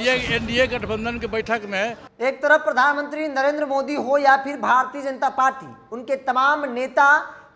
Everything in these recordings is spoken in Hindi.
ये एनडीए गठबंधन की बैठक में एक तरफ प्रधानमंत्री नरेंद्र मोदी हो या फिर भारतीय जनता पार्टी, उनके तमाम नेता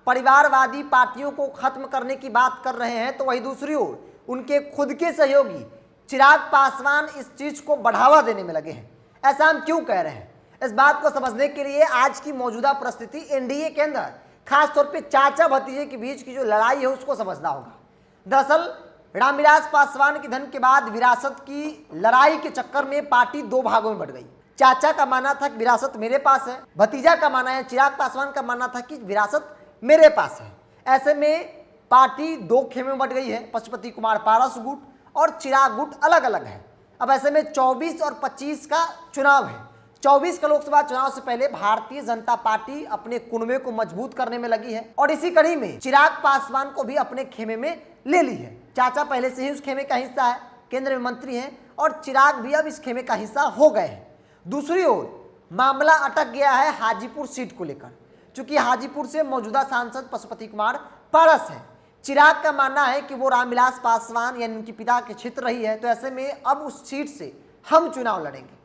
परिवारवादी पार्टियों को खत्म करने की बात कर रहे हैं, तो वही दूसरी ओर उनके खुद के सहयोगी चिराग पासवान इस चीज को बढ़ावा देने में लगे हैं। ऐसा हम क्यों कह रहे हैं, इस बात को समझने के लिए आज की मौजूदा परिस्थिति एनडीए के अंदर खासतौर पे चाचा भतीजे के बीच की जो लड़ाई है उसको समझना होगा। दरअसल रामविलास पासवान के धन के बाद विरासत की लड़ाई के चक्कर में पार्टी दो भागों में बढ़ गई। चाचा का मानना था कि विरासत मेरे पास है, भतीजा का मानना है, चिराग पासवान का मानना था कि विरासत मेरे पास है। ऐसे में पार्टी दो खेमे में बट गई है, पशुपति कुमार पारस गुट और चिराग गुट अलग अलग है। अब ऐसे में 24 और 25 का चुनाव है। 24 का लोकसभा चुनाव से पहले भारतीय जनता पार्टी अपने कुनबे को मजबूत करने में लगी है और इसी कड़ी में चिराग पासवान को भी अपने खेमे में ले ली है। चाचा पहले से ही उस खेमे का हिस्सा है, केंद्र में मंत्री हैं और चिराग भी अब इस खेमे का हिस्सा हो गए हैं। दूसरी ओर मामला अटक गया है हाजीपुर सीट को लेकर, चूंकि हाजीपुर से मौजूदा सांसद पशुपति कुमार पारस है। चिराग का मानना है कि वो रामविलास पासवान यानी उनके पिता के क्षेत्र रही है, तो ऐसे में अब उस सीट से हम चुनाव लड़ेंगे।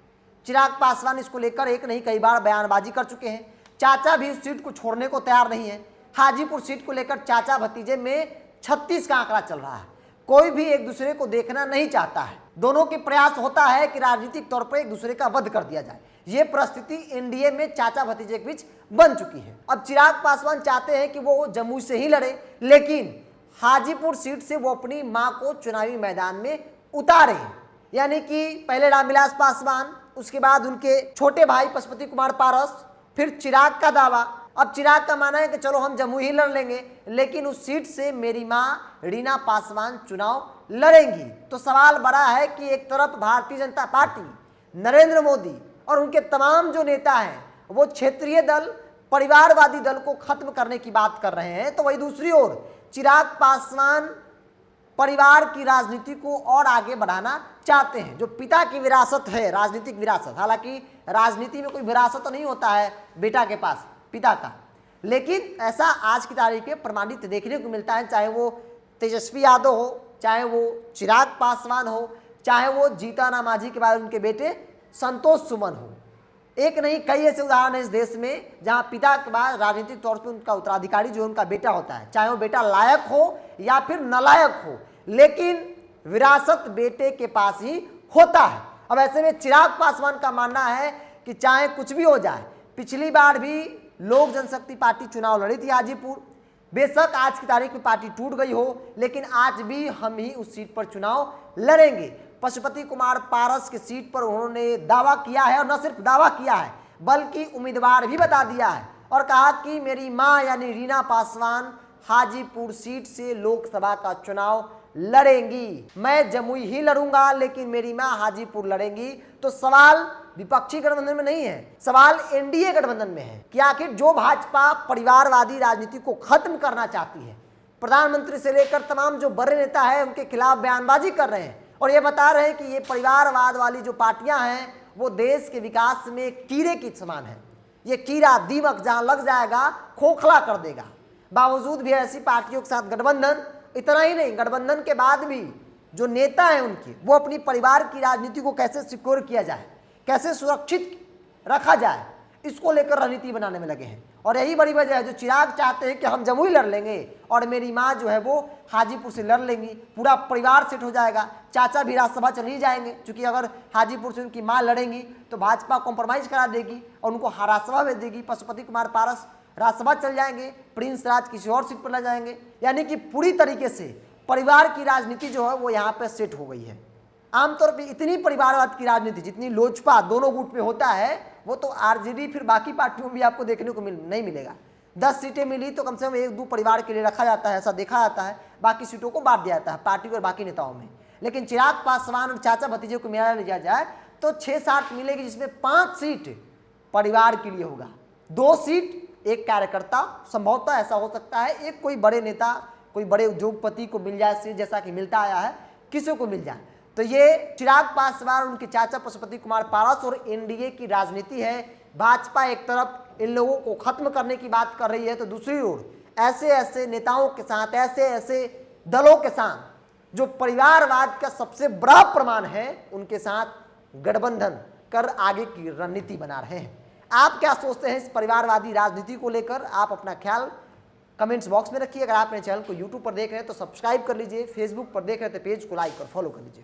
चिराग पासवान इसको लेकर एक नहीं कई बार बयानबाजी कर चुके हैं। चाचा भी उस सीट को छोड़ने को तैयार नहीं है। हाजीपुर सीट को लेकर चाचा भतीजे में 36 का आंकड़ा चल रहा है। कोई भी एक दूसरे को देखना नहीं चाहता है। दोनों के प्रयास होता है कि राजनीतिक तौर पर एक दूसरे का वध कर दिया जाए। ये परिस्थिति एनडीए में चाचा भतीजे के बीच बन चुकी है। अब चिराग पासवान चाहते हैं कि वो जमुई से ही लड़े, लेकिन हाजीपुर सीट से वो अपनी मां को चुनावी मैदान में उतारे, यानी कि पहले रामविलास पासवान, उसके बाद उनके छोटे भाई पशुपति कुमार पारस, फिर चिराग का दावा। अब चिराग का मानना है कि चलो हम जमुई ही लड़ लेंगे, लेकिन उस सीट से मेरी मां रीना पासवान चुनाव लड़ेंगी। तो सवाल बड़ा है कि एक तरफ भारतीय जनता पार्टी, नरेंद्र मोदी और उनके तमाम जो नेता हैं वो क्षेत्रीय दल, परिवारवादी दल को खत्म करने की बात कर रहे हैं, तो वही दूसरी ओर चिराग पासवान परिवार की राजनीति को और आगे बढ़ाना चाहते हैं। जो पिता की विरासत है, राजनीतिक विरासत, हालांकि राजनीति में कोई विरासत तो नहीं होता है बेटा के पास पिता का, लेकिन ऐसा आज की तारीख में प्रमाणित देखने को मिलता है। चाहे वो तेजस्वी यादव हो, चाहे वो चिराग पासवान हो, चाहे वो जीतन मांझी के बाद उनके बेटे संतोष सुमन हो, एक नहीं कई ऐसे उदाहरण है इस देश में जहां पिता के बाद राजनीतिक तौर पर उनका उत्तराधिकारी जो उनका बेटा होता है, चाहे वो बेटा लायक हो या फिर नालायक हो, लेकिन विरासत बेटे के पास ही होता है। अब ऐसे में चिराग पासवान का मानना है कि चाहे कुछ भी हो जाए, पिछली बार भी लोक जनशक्ति पार्टी चुनाव लड़ी थी हाजीपुर, बेशक आज की तारीख में पार्टी टूट गई हो, लेकिन आज भी हम ही उस सीट पर चुनाव लड़ेंगे। पशुपति कुमार पारस की सीट पर उन्होंने दावा किया है और न सिर्फ दावा किया है बल्कि उम्मीदवार भी बता दिया है और कहा कि मेरी मां यानी रीना पासवान हाजीपुर सीट से लोकसभा का चुनाव लड़ेंगी। मैं जमुई ही लड़ूंगा लेकिन मेरी मां हाजीपुर लड़ेंगी। तो सवाल विपक्षी गठबंधन में नहीं है, सवाल एनडीए गठबंधन में है कि आखिर जो भाजपा परिवारवादी राजनीति को खत्म करना चाहती है, प्रधानमंत्री से लेकर तमाम जो बड़े नेता है उनके खिलाफ बयानबाजी कर रहे हैं और ये बता रहे हैं कि ये परिवारवाद वाली जो पार्टियां हैं वो देश के विकास में कीड़े की समान है। ये कीड़ा दीमक जहां लग जाएगा खोखला कर देगा। बावजूद भी ऐसी पार्टियों के साथ गठबंधन, इतना ही नहीं, गठबंधन के बाद भी जो नेता हैं उनके, वो अपनी परिवार की राजनीति को कैसे सिक्योर किया जाए, कैसे सुरक्षित रखा जाए, इसको लेकर रणनीति बनाने में लगे हैं। और यही बड़ी वजह है जो चिराग चाहते हैं कि हम जमुई लड़ लेंगे और मेरी माँ जो है वो हाजीपुर से लड़ लेंगी, पूरा परिवार सेट हो जाएगा, चाचा भी राज्यसभा चले जाएंगे, क्योंकि अगर हाजीपुर से उनकी माँ लड़ेंगी तो भाजपा कॉम्प्रोमाइज करा देगी और उनको राज्यसभा भेज देगी। पशुपति कुमार पारस राज्यसभा चल जाएंगे, प्रिंस राज किसी और सीट पर लड़ जाएंगे, यानी कि पूरी तरीके से परिवार की राजनीति जो है वो यहाँ पर सेट हो गई है। आमतौर पर इतनी परिवारवाद की राजनीति जितनी लोजपा दोनों गुट में होता है वो तो आरजेडी फिर बाकी पार्टियों में भी आपको देखने को नहीं मिलेगा। 10 सीटें मिली तो कम से कम 1-2 परिवार के लिए रखा जाता है, ऐसा देखा जाता है, बाकी सीटों को बांट दिया जाता है पार्टी और बाकी नेताओं में। लेकिन चिराग पासवान और चाचा भतीजे को मिला लिया जाए तो 6-7 मिलेगी, जिसमें 5 सीट परिवार के लिए होगा, 2 सीट एक कार्यकर्ता, संभवतः ऐसा हो सकता है एक कोई बड़े नेता, कोई बड़े उद्योगपति को मिल जाए, जैसा कि मिलता आया है, किसी को मिल जाए। तो ये चिराग पासवान, उनके चाचा पशुपति कुमार पारस और एनडीए की राजनीति है। भाजपा एक तरफ इन लोगों को खत्म करने की बात कर रही है तो दूसरी ओर ऐसे ऐसे नेताओं के साथ, ऐसे ऐसे दलों के साथ जो परिवारवाद का सबसे बड़ा प्रमाण है, उनके साथ गठबंधन कर आगे की रणनीति बना रहे हैं। आप क्या सोचते हैं इस परिवारवादी राजनीति को लेकर? आप अपना ख्याल कमेंट्स बॉक्स में रखिए। अगर आप मेरे चैनल को यूट्यूब पर देख रहे हैं तो सब्सक्राइब कर लीजिए, फेसबुक पर देख रहे हैं तो पेज को लाइक और फॉलो कर लीजिए।